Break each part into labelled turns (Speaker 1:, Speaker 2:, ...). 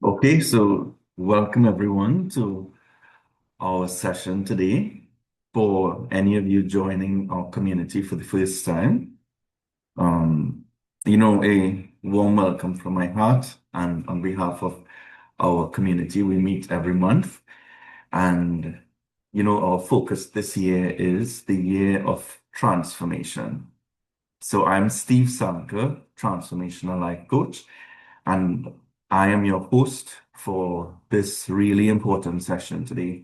Speaker 1: Okay, so welcome everyone to our session today. For any of you joining our community for the first time, um, a warm welcome from my heart and on behalf of our community. We meet every month, and our focus this year is the year of transformation. So I'm Steve Sankar, transformational life coach, and I am your host for this really important session today.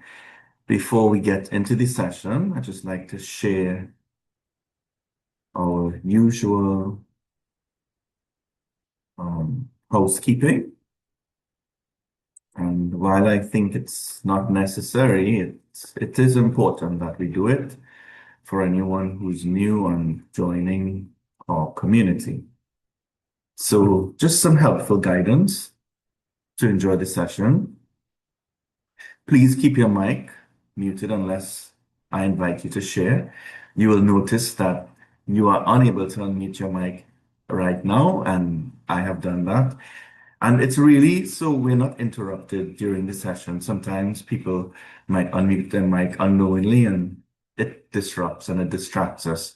Speaker 1: Before we get into the session, I'd just like to share our usual housekeeping. And while I think it's not necessary, it is important that we do it for anyone who's new and joining our community. So just some helpful guidance to enjoy the session. Please keep your mic muted unless I invite you to share. You will notice that you are unable to unmute your mic right now, and I have done that. And it's really so we're not interrupted during the session. Sometimes people might unmute their mic unknowingly, and it disrupts and it distracts us.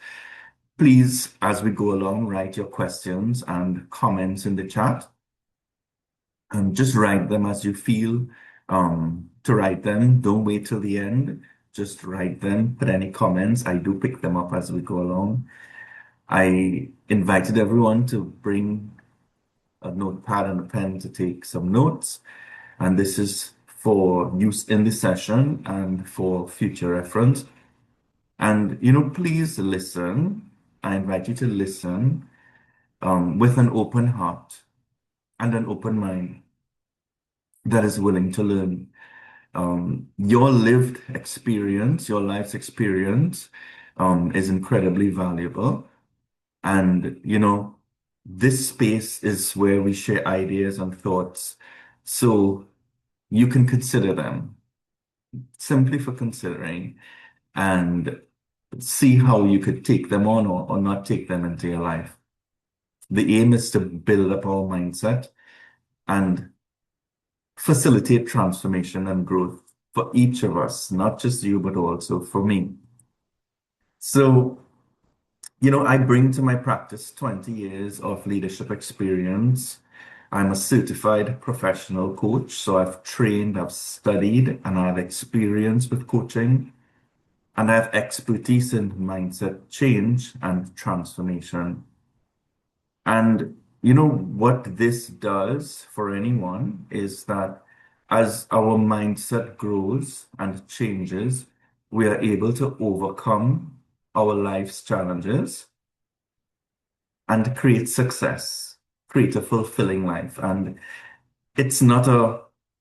Speaker 1: Please, as we go along, write your questions and comments in the chat. And just write them as you feel to write them. Don't wait till the end. Just write them. Put any comments. I do pick them up as we go along. I invited everyone to bring a notepad and a pen to take some notes. And this is for use in the session and for future reference. And, please listen. I invite you to listen with an open heart and an open mind that is willing to learn. Your lived experience, your life's experience, is incredibly valuable. And, this space is where we share ideas and thoughts. So you can consider them simply for considering and see how you could take them on or not take them into your life. The aim is to build up our mindset and facilitate transformation and growth for each of us, not just you, but also for me. So, I bring to my practice 20 years of leadership experience. I'm a certified professional coach, so I've trained, I've studied, and I have experience with coaching, and I have expertise in mindset change and transformation. And what this does for anyone is that as our mindset grows and changes, we are able to overcome our life's challenges and create success, create a fulfilling life. And it's not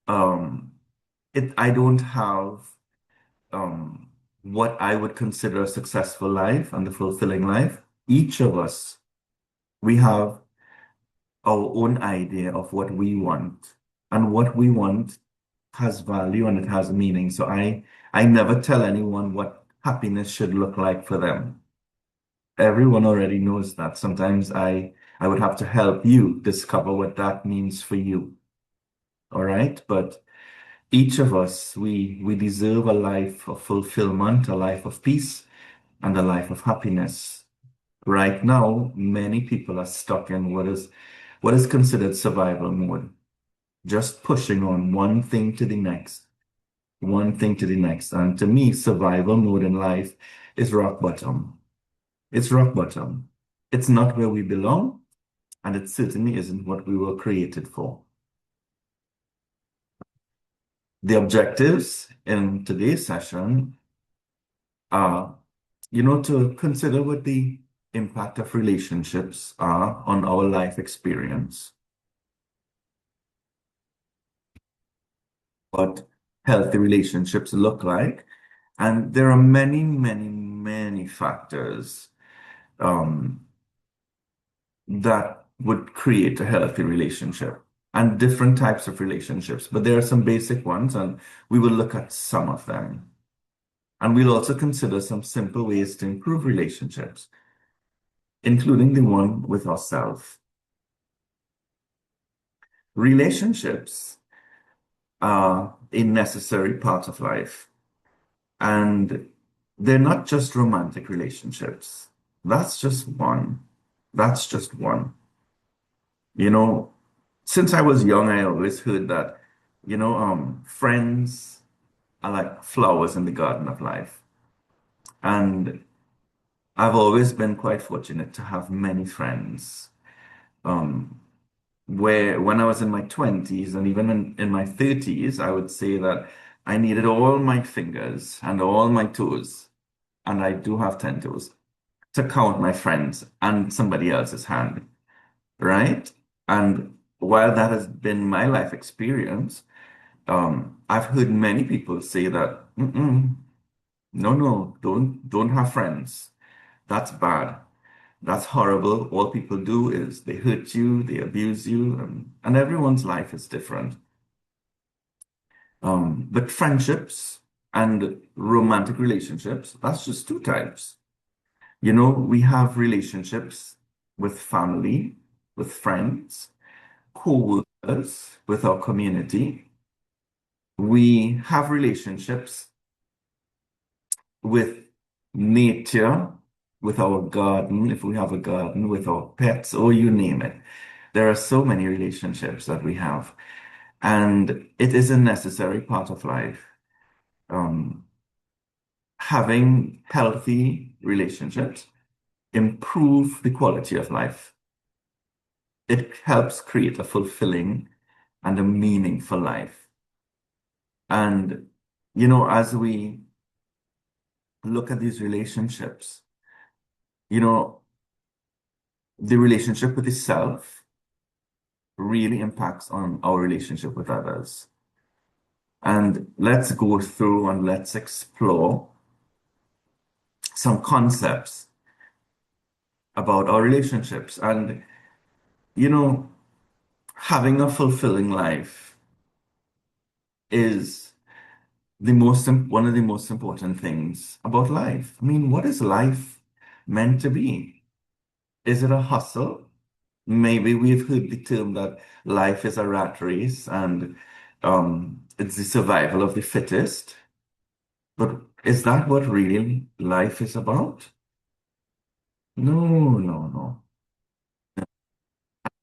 Speaker 1: I don't have what I would consider a successful life and a fulfilling life. Each of us, we have our own idea of what we want, and what we want has value and it has meaning. So I never tell anyone what happiness should look like for them. Everyone already knows that. Sometimes I would have to help you discover what that means for you. All right? But each of us, we deserve a life of fulfillment, a life of peace, and a life of happiness. Right now, many people are stuck in what is considered survival mode, just pushing on one thing to the next, one thing to the next. And to me, survival mode in life is rock bottom. It's rock bottom. It's not where we belong, and it certainly isn't what we were created for. The objectives in today's session are, to consider what the impact of relationships are on our life experience, what healthy relationships look like. And there are many, many, many factors that would create a healthy relationship and different types of relationships. But there are some basic ones, and we will look at some of them. And we'll also consider some simple ways to improve relationships, including the one with ourselves. Relationships are a necessary part of life. And they're not just romantic relationships. That's just one. That's just one. You know, since I was young, I always heard that, friends are like flowers in the garden of life. And I've always been quite fortunate to have many friends. Um, where when I was in my 20s and even in my 30s, I would say that I needed all my fingers and all my toes, and I do have 10 toes, to count my friends and somebody else's hand, right? And while that has been my life experience, I've heard many people say that, no, no, don't have friends. That's bad. That's horrible. All people do is they hurt you, they abuse you, and everyone's life is different. But friendships and romantic relationships, that's just two types. We have relationships with family, with friends, co-workers, with our community. We have relationships with nature, with our garden, if we have a garden, with our pets, or you name it. There are so many relationships that we have, and it is a necessary part of life. Um, Having healthy relationships improve the quality of life. It helps create a fulfilling and a meaningful life. And, as we look at these relationships, you know, the relationship with the self really impacts on our relationship with others. And let's go through and let's explore some concepts about our relationships. And, you know, having a fulfilling life is one of the most important things about life. I mean, what is life meant to be? Is it a hustle? Maybe we've heard the term that life is a rat race and it's the survival of the fittest. But is that what really life is about? No, no, no.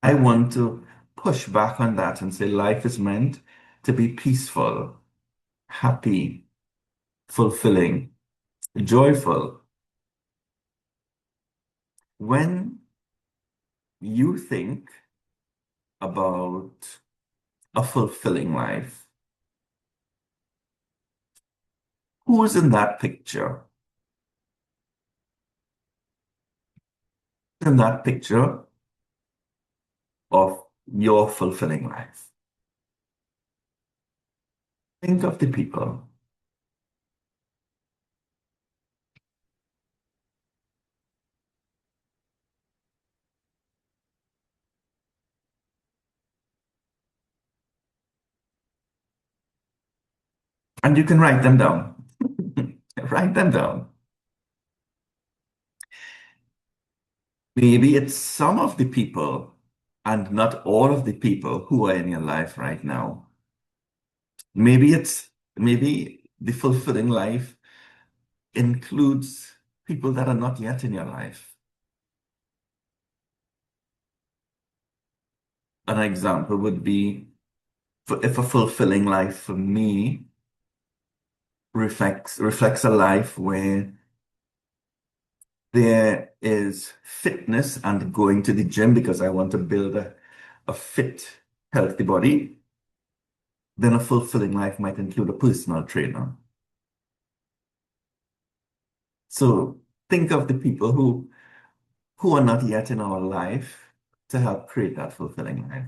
Speaker 1: I want to push back on that and say life is meant to be peaceful, happy, fulfilling, joyful. When you think about a fulfilling life, who's in that picture? In that picture of your fulfilling life. Think of the people. And you can write them down. Write them down. Maybe it's some of the people and not all of the people who are in your life right now. Maybe the fulfilling life includes people that are not yet in your life. An example would be if a fulfilling life for me reflects a life where there is fitness and going to the gym because I want to build a fit, healthy body, then a fulfilling life might include a personal trainer. So think of the people who are not yet in our life to help create that fulfilling life.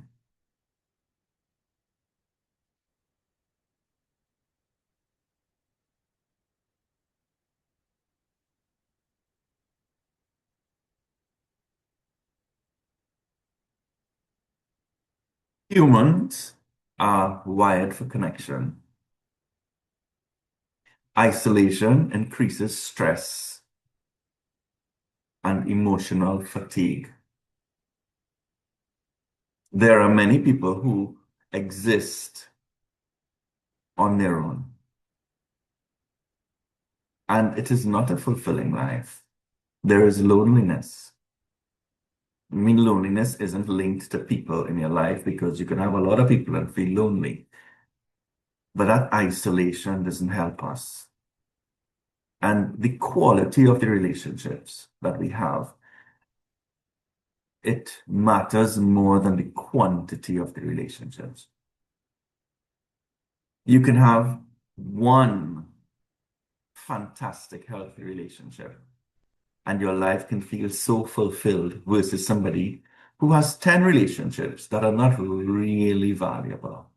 Speaker 1: Humans are wired for connection. Isolation increases stress and emotional fatigue. There are many people who exist on their own. And it is not a fulfilling life. There is loneliness. I mean, loneliness isn't linked to people in your life because you can have a lot of people and feel lonely. But that isolation doesn't help us. And the quality of the relationships that we have, it matters more than the quantity of the relationships. You can have one fantastic, healthy relationship, and your life can feel so fulfilled versus somebody who has 10 relationships that are not really valuable.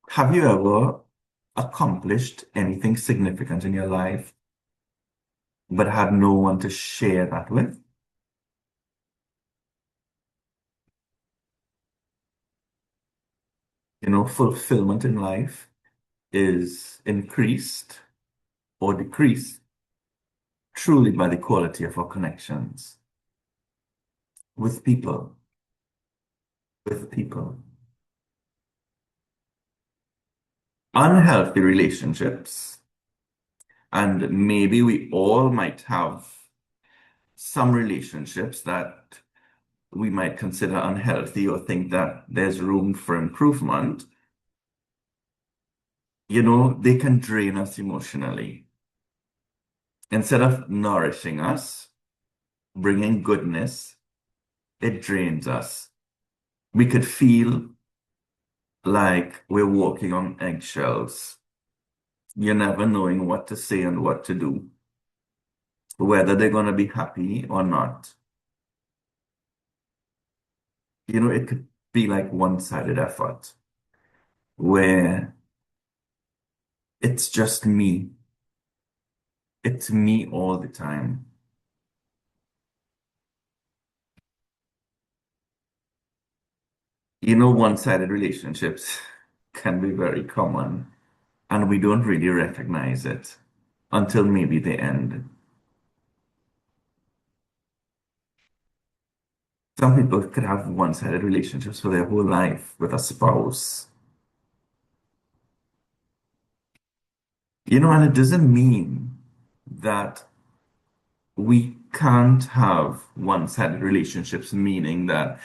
Speaker 1: Have you ever accomplished anything significant in your life but had no one to share that with? You know, fulfillment in life is increased or decreased truly by the quality of our connections with people, with people. Unhealthy relationships, and maybe we all might have some relationships that we might consider unhealthy or think that there's room for improvement. You know, they can drain us emotionally. Instead of nourishing us, bringing goodness, it drains us. We could feel like we're walking on eggshells. You're never knowing what to say and what to do, whether they're going to be happy or not. You know, it could be like one-sided effort where it's just me. It's me all the time. You know, one-sided relationships can be very common, and we don't really recognize it until maybe the end. Some people could have one-sided relationships for their whole life with a spouse. You know, and it doesn't mean that we can't have one-sided relationships, meaning that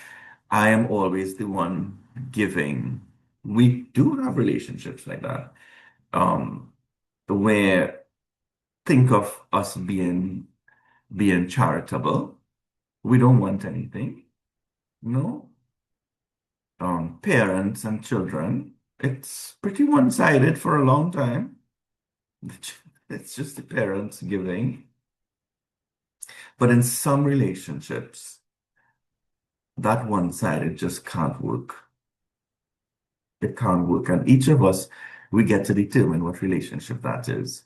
Speaker 1: I am always the one giving. We do have relationships like that, um, where think of us being charitable. We don't want anything. No. Parents and children, it's pretty one-sided for a long time. It's just the parents giving. But in some relationships, that one-sided just can't work. It can't work. And each of us, we get to determine what relationship that is.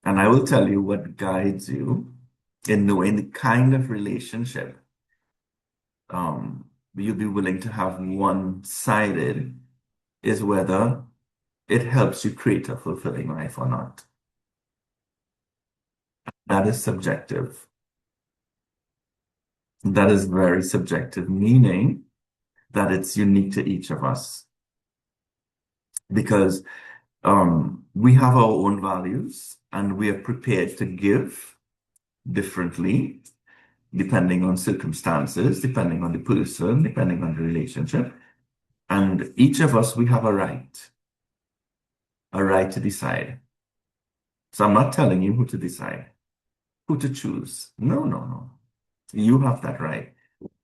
Speaker 1: And I will tell you what guides you in knowing the kind of relationship you'll be willing to have one-sided is whether it helps you create a fulfilling life or not. That is subjective. That is very subjective, meaning that it's unique to each of us because we have our own values and we are prepared to give differently depending on circumstances, depending on the person, depending on the relationship. And each of us, we have a right to decide. So I'm not telling you who to decide, who to choose. No, no, no. You have that right.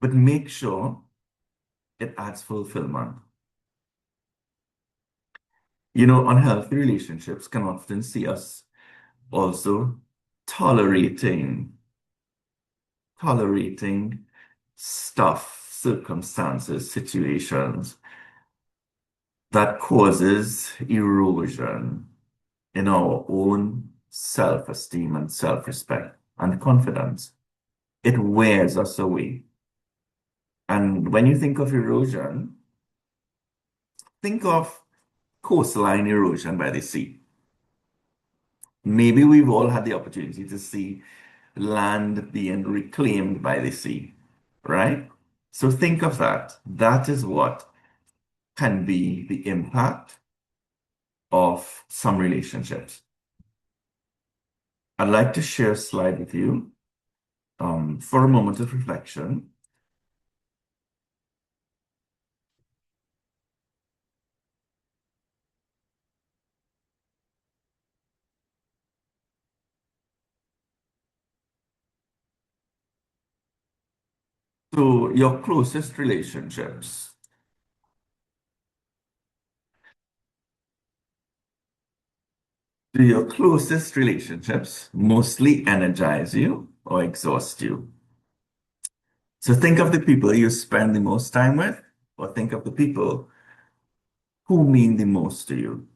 Speaker 1: But make sure it adds fulfillment. You know, unhealthy relationships can often see us also tolerating, tolerating stuff, circumstances, situations that causes erosion in our own self-esteem and self-respect and confidence. It wears us away. And when you think of erosion, think of coastline erosion by the sea. Maybe we've all had the opportunity to see land being reclaimed by the sea, right? So think of that. That is what can be the impact of some relationships. I'd like to share a slide with you for a moment of reflection. So, your closest relationships. Do your closest relationships mostly energize you or exhaust you? So, think of the people you spend the most time with, or think of the people who mean the most to you.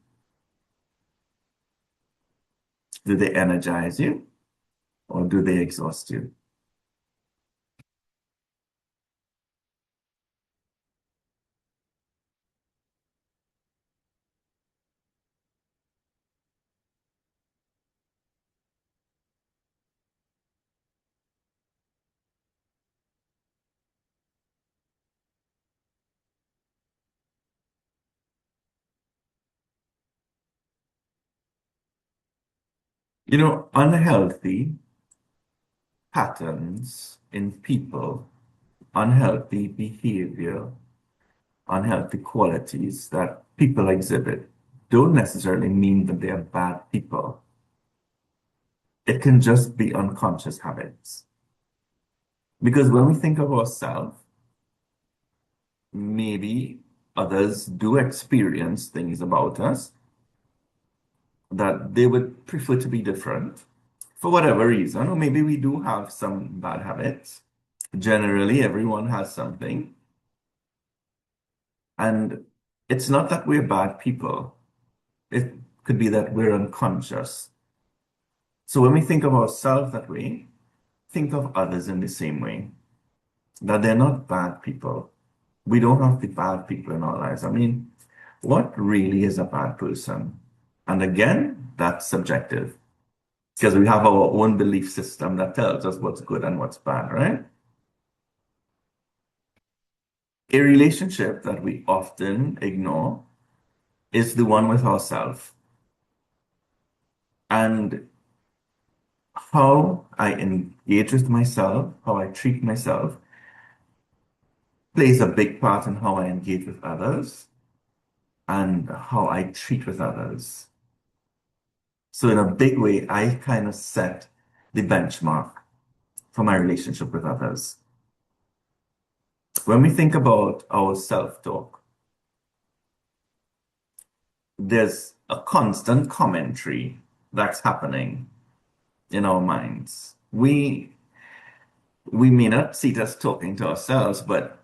Speaker 1: Do they energize you or do they exhaust you? Unhealthy patterns in people, unhealthy behavior, unhealthy qualities that people exhibit don't necessarily mean that they are bad people. It can just be unconscious habits. Because when we think of ourselves, maybe others do experience things about us that they would prefer to be different for whatever reason, or maybe we do have some bad habits. Generally, everyone has something. And it's not that we're bad people. It could be that we're unconscious. So when we think of ourselves that way, think of others in the same way, that they're not bad people. We don't have the bad people in our lives. I mean, what really is a bad person? And again, that's subjective because we have our own belief system that tells us what's good and what's bad, right? A relationship that we often ignore is the one with ourselves. And how I engage with myself, how I treat myself, plays a big part in how I engage with others and how I treat with others. So, in a big way, I kind of set the benchmark for my relationship with others. When we think about our self talk, there's a constant commentary that's happening in our minds. We may not see it as talking to ourselves, but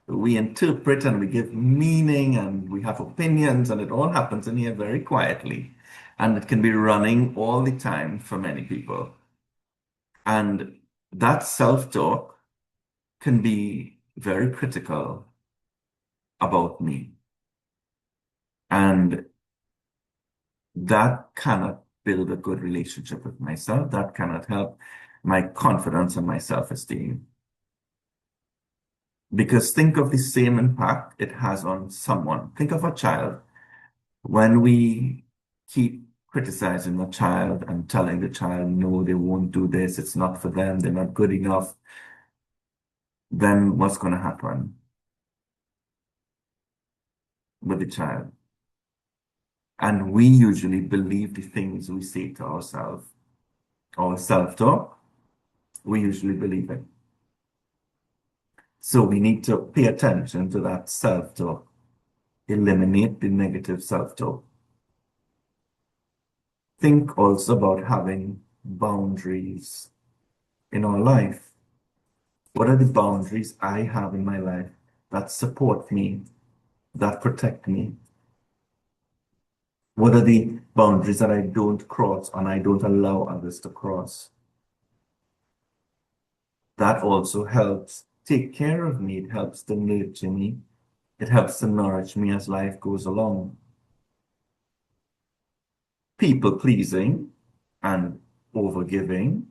Speaker 1: we interpret and we give meaning and we have opinions, and it all happens in here very quietly. And it can be running all the time for many people. And that self-talk can be very critical about me. And that cannot build a good relationship with myself. That cannot help my confidence and my self-esteem. Because think of the same impact it has on someone. Think of a child. When we keep criticizing the child and telling the child, no, they won't do this, it's not for them, they're not good enough, then what's going to happen with the child? And we usually believe the things we say to ourselves, our self-talk, we usually believe it. So we need to pay attention to that self-talk, eliminate the negative self-talk. Think also about having boundaries in our life. What are the boundaries I have in my life that support me, that protect me? What are the boundaries that I don't cross and I don't allow others to cross? That also helps take care of me. It helps to nurture me. It helps to nourish me as life goes along. People pleasing and overgiving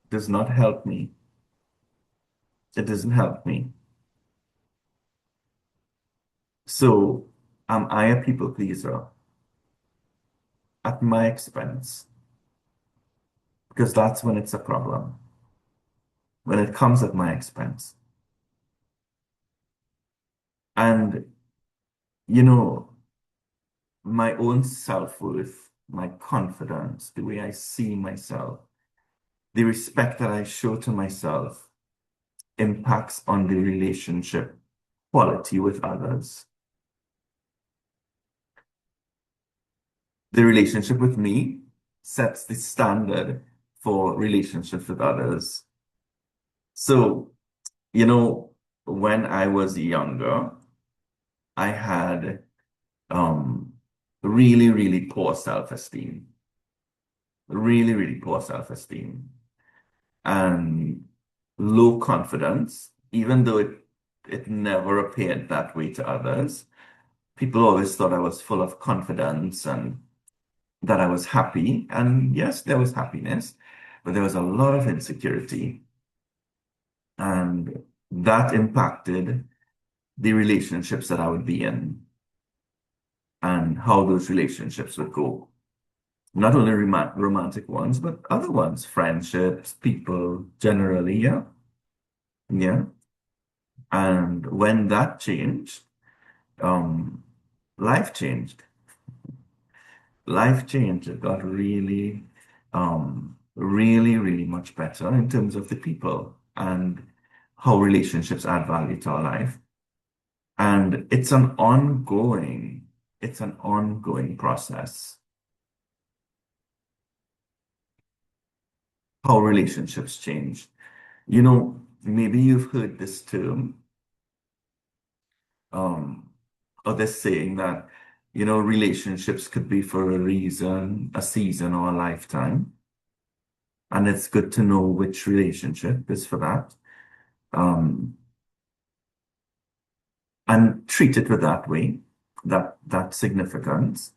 Speaker 1: does not help me. It doesn't help me. So Am I a people pleaser at my expense? Because that's when it's a problem, when it comes at my expense. And, you know, my own self-worth, my confidence, the way I see myself, the respect that I show to myself impacts on the relationship quality with others. The relationship with me sets the standard for relationships with others. So, you know, when I was younger, I had um, really, really poor self-esteem, really, really poor self-esteem, and low confidence, even though it never appeared that way to others. People always thought I was full of confidence and that I was happy. And yes, there was happiness, but there was a lot of insecurity. And that impacted the relationships that I would be in and how those relationships would go. Not only romantic ones, but other ones, friendships, people generally, yeah. Yeah. And when that changed, um, life changed. Life changed. It got really, really, really much better in terms of the people and how relationships add value to our life. And it's an ongoing process. How relationships change. You know, maybe you've heard this term, um, or this saying that, you know, relationships could be for a reason, a season, or a lifetime. And it's good to know which relationship is for that. Um, and treat it with that way, that significance.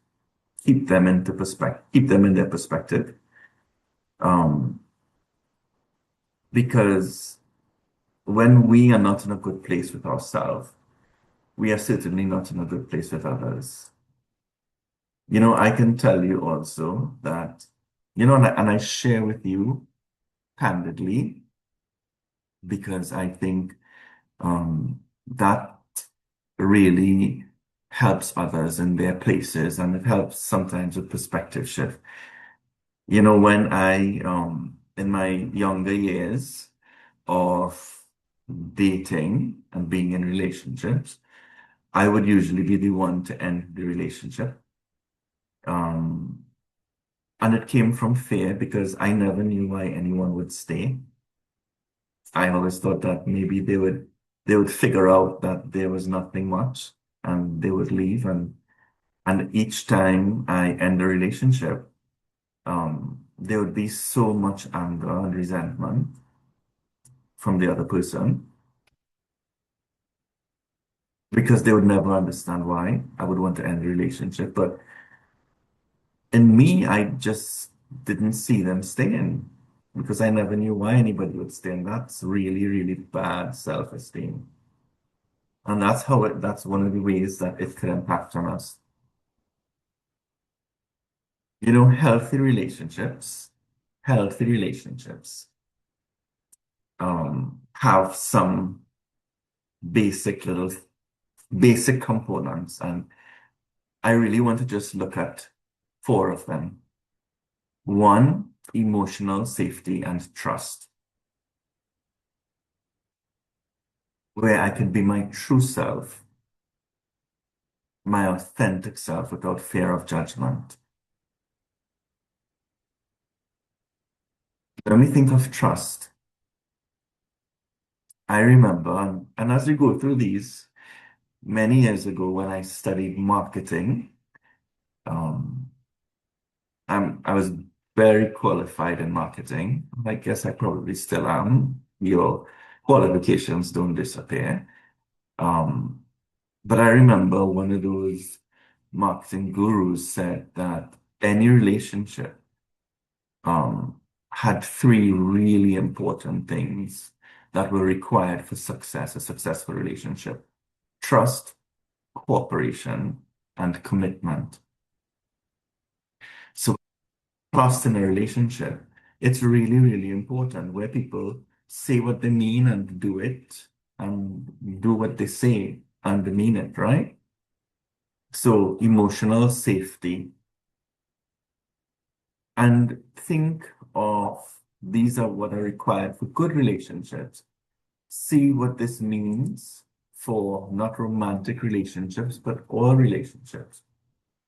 Speaker 1: Keep them into perspective, keep them in their perspective. Um, because when we are not in a good place with ourselves, we are certainly not in a good place with others. You know, I can tell you also that, you know, and I share with you candidly because I think that really helps others in their places and it helps sometimes with perspective shift. You know, when in my younger years of dating and being in relationships, I would usually be the one to end the relationship. Um, and it came from fear because I never knew why anyone would stay. I always thought that maybe they would figure out that there was nothing much and they would leave. And each time I end a relationship, there would be so much anger and resentment from the other person because they would never understand why I would want to end the relationship. But in me, I just didn't see them staying because I never knew why anybody would stay. And that's really, really bad self-esteem. And that's one of the ways that it could impact on us. You know, healthy relationships, have some basic little basic components. And I really want to just look at four of them. One, emotional safety and trust, where I can be my true self, my authentic self without fear of judgment. When we think of trust, I remember, and as we go through these, many years ago when I studied marketing, um, I was very qualified in marketing. I guess I probably still am. Your qualifications don't disappear. Um, but I remember one of those marketing gurus said that any relationship um, had three really important things that were required for success, a successful relationship: trust, cooperation, and commitment. So trust in a relationship, it's really, really important where people say what they mean and do it and do what they say and they mean it, right? So emotional safety and think of these are what are required for good relationships. See what this means for not romantic relationships, but all relationships.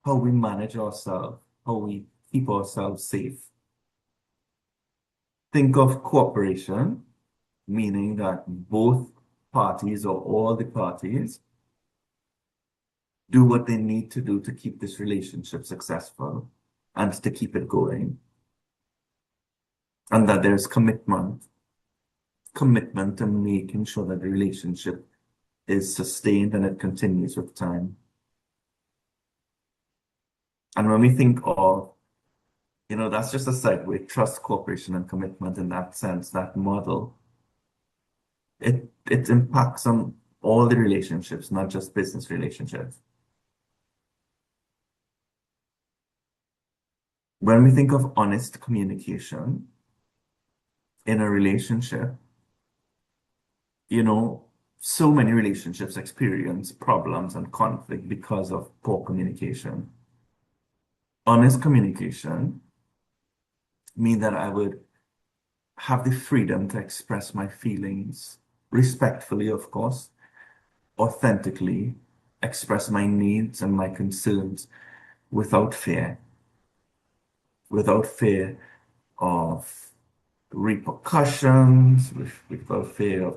Speaker 1: How we manage ourselves, how we keep ourselves safe. Think of cooperation, meaning that both parties or all the parties do what they need to do to keep this relationship successful and to keep it going. And that there's commitment to making sure that the relationship is sustained and it continues with time. And when we think of, that's just a segue, trust, cooperation, and commitment in that sense, that model, it impacts on all the relationships, not just business relationships. When we think of honest communication in a relationship, you know, so many relationships experience problems and conflict because of poor communication. Honest communication means that I would have the freedom to express my feelings respectfully, of course, authentically, express my needs and my concerns without fear, without fear of repercussions, without fear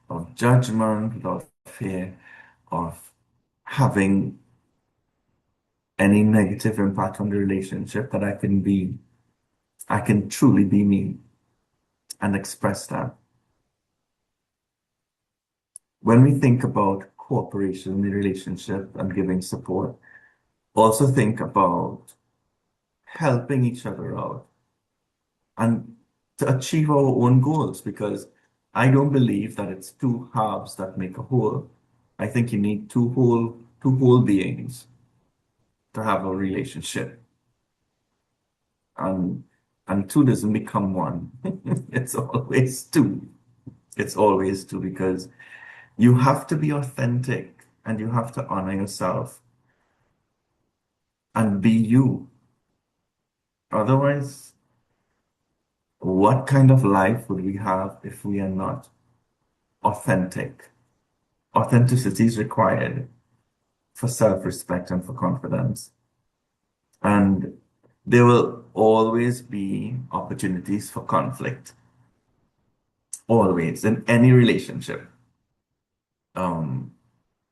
Speaker 1: of judgment, without fear of having any negative impact on the relationship, that I can truly be me and express that. When we think about cooperation in the relationship and giving support, also think about helping each other out and to achieve our own goals, because I don't believe that it's two halves that make a whole. I think you need two whole beings to have a relationship. And two doesn't become one. It's always two. It's always two because you have to be authentic and you have to honor yourself and be you. Otherwise, what kind of life would we have if we are not authentic? Authenticity is required for self-respect and for confidence. And there will always be opportunities for conflict, always in any relationship. Um,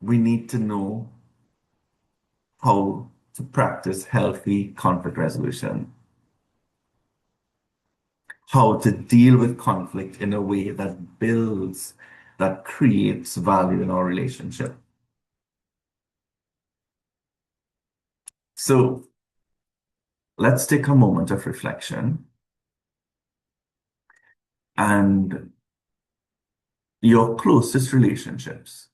Speaker 1: we need to know how to practice healthy conflict resolution, how to deal with conflict in a way that builds, that creates value in our relationship. So let's take a moment of reflection and your closest relationships.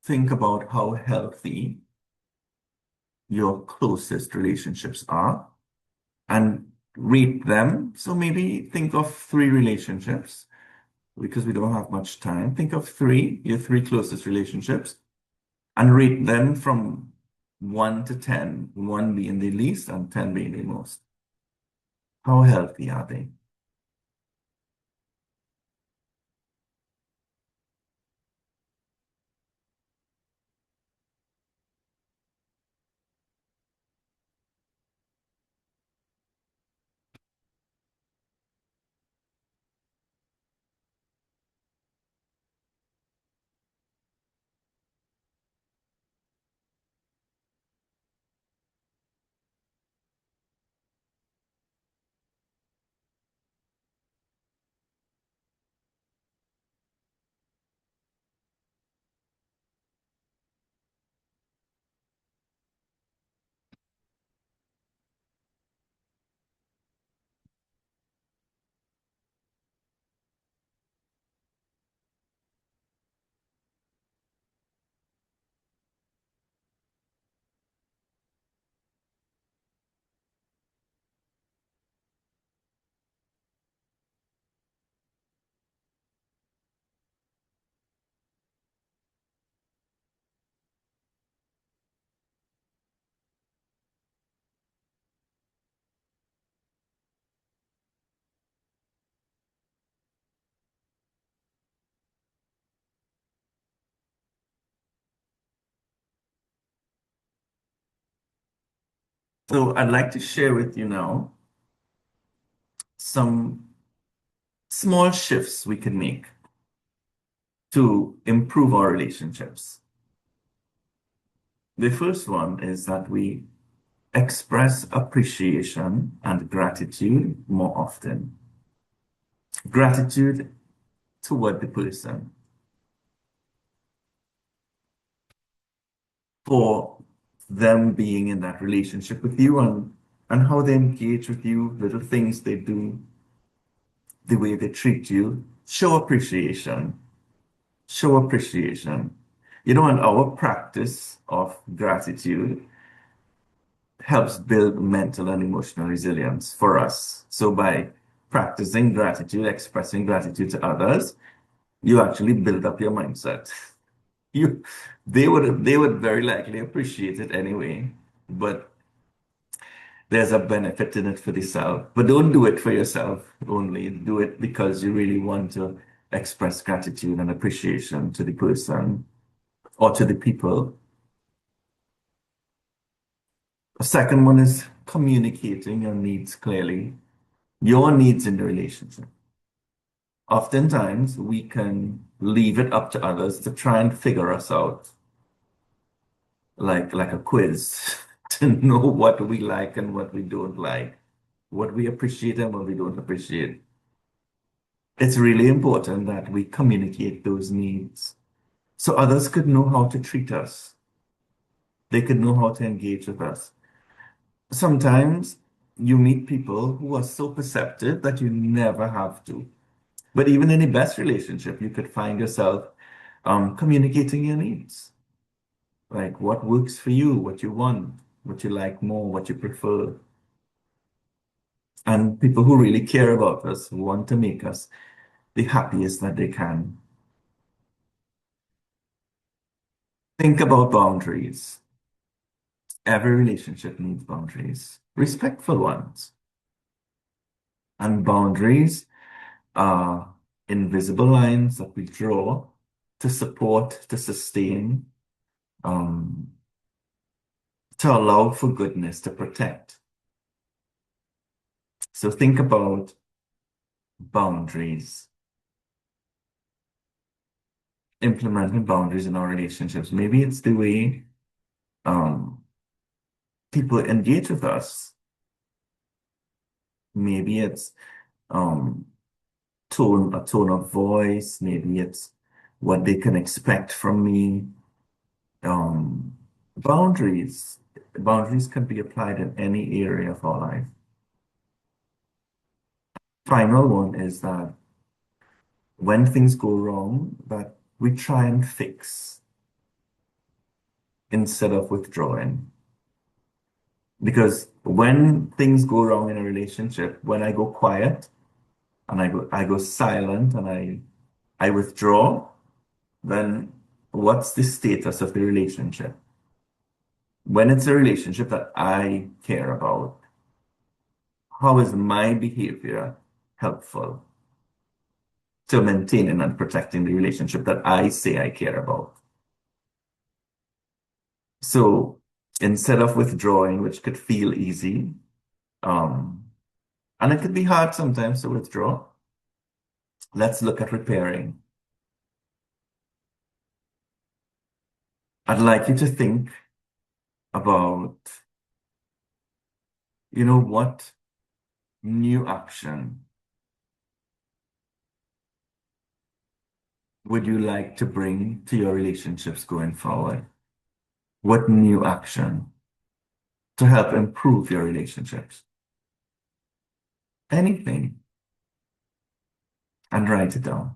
Speaker 1: Think about how healthy your closest relationships are and rate them. So maybe think of three relationships because we don't have much time. Think of your three closest relationships, and rate them from 1 to 10, 1 being the least and 10 being the most. How healthy are they? So I'd like to share with you now some small shifts we can make to improve our relationships. The first one is that we express appreciation and gratitude more often. Gratitude toward the person for them being in that relationship with you and how they engage with you, little things they do, the way they treat you. Show appreciation. Show appreciation. And our practice of gratitude helps build mental and emotional resilience for us. So by practicing gratitude, expressing gratitude to others, you actually build up your mindset. You, they would very likely appreciate it anyway, but there's a benefit in it for the self. But don't do it for yourself only. Do it because you really want to express gratitude and appreciation to the person or to the people. The second one is communicating your needs clearly, your needs in the relationship. Oftentimes, we can leave it up to others to try and figure us out, like a quiz, to know what we like and what we don't like, what we appreciate and what we don't appreciate. It's really important that we communicate those needs so others could know how to treat us. They could know how to engage with us. Sometimes you meet people who are so perceptive that you never have to. But even in the best relationship, you could find yourself communicating your needs, like what works for you, what you want, what you like more, what you prefer. And people who really care about us want to make us the happiest that they can. Think about boundaries. Every relationship needs boundaries, respectful ones. And boundaries are invisible lines that we draw to support, to sustain, um, to allow for goodness, to protect. So think about boundaries, implementing boundaries in our relationships. Maybe it's the way um, people engage with us. Maybe it's um, a tone of voice. Maybe it's what they can expect from me. Um, boundaries. Boundaries can be applied in any area of our life. Final one is that when things go wrong, that we try and fix instead of withdrawing. Because when things go wrong in a relationship, when I go quiet and I go silent and I withdraw, then what's the status of the relationship? When it's a relationship that I care about, how is my behavior helpful to maintaining and protecting the relationship that I say I care about? So instead of withdrawing, which could feel easy, um, and it could be hard sometimes to withdraw, let's look at repairing. I'd like you to think about, what new action would you like to bring to your relationships going forward? What new action to help improve your relationships? Anything, and write it down.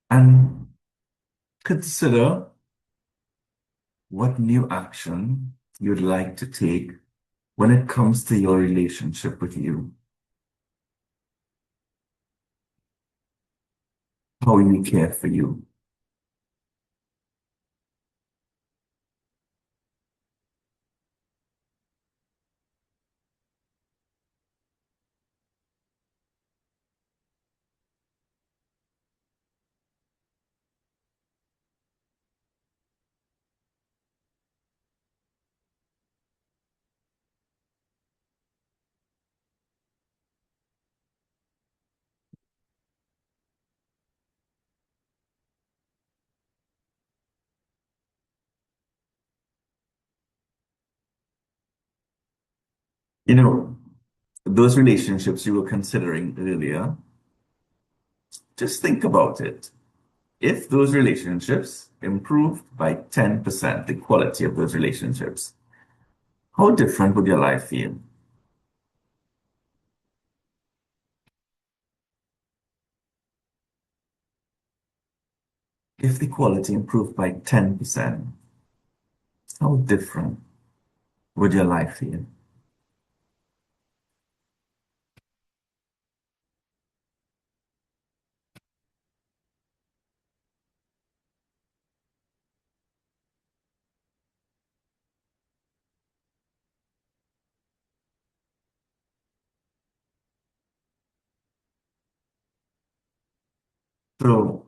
Speaker 1: and consider what new action you'd like to take when it comes to your relationship with you, how you care for you. You know, those relationships you were considering earlier, just think about it. If those relationships improved by 10%, the quality of those relationships, how different would your life feel? If the quality improved by 10%, how different would your life feel? So,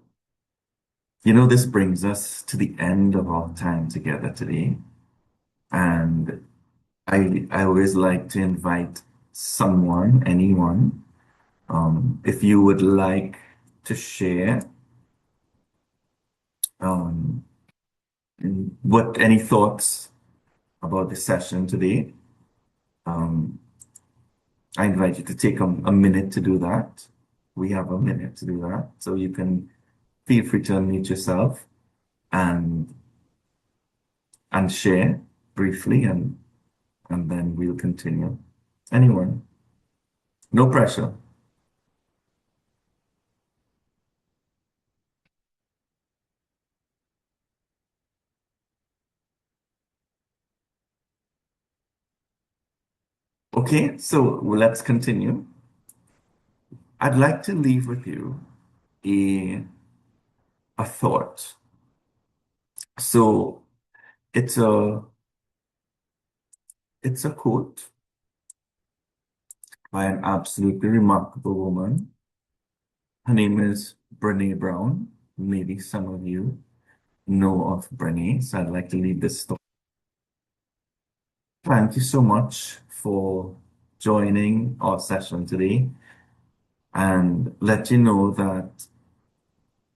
Speaker 1: this brings us to the end of our time together today. And I always like to invite someone, anyone, if you would like to share um, what any thoughts about the session today. Um, I invite you to take a minute to do that. We have a minute to do that. So you can feel free to unmute yourself and share briefly and then we'll continue. Anyone? No pressure. Okay, so let's continue. I'd like to leave with you a thought. So it's a quote by an absolutely remarkable woman. Her name is Brene Brown. Maybe some of you know of Brene, so I'd like to leave this thought. Thank you so much for joining our session today and let you know that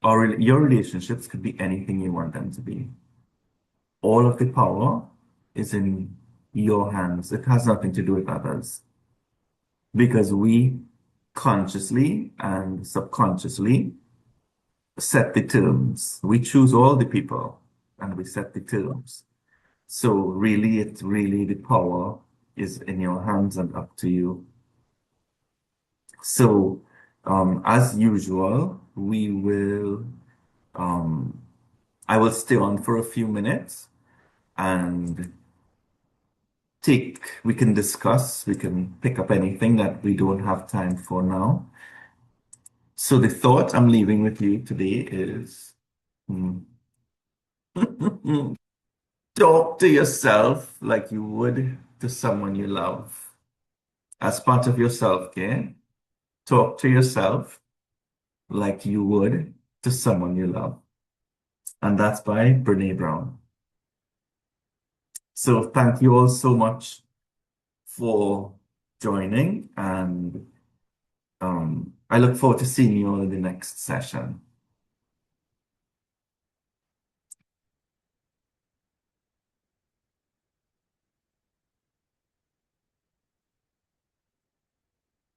Speaker 1: your relationships could be anything you want them to be. All of the power is in your hands. It has nothing to do with others because we consciously and subconsciously set the terms. We choose all the people and we set the terms. So really, the power is in your hands and up to you. So as usual, um, I will stay on for a few minutes and we can discuss, we can pick up anything that we don't have time for now. So the thought I'm leaving with you today is hmm, talk to yourself like you would to someone you love. As part of your self-care, talk to yourself like you would to someone you love. And that's by Brene Brown. So thank you all so much for joining, and I look forward to seeing you all in the next session.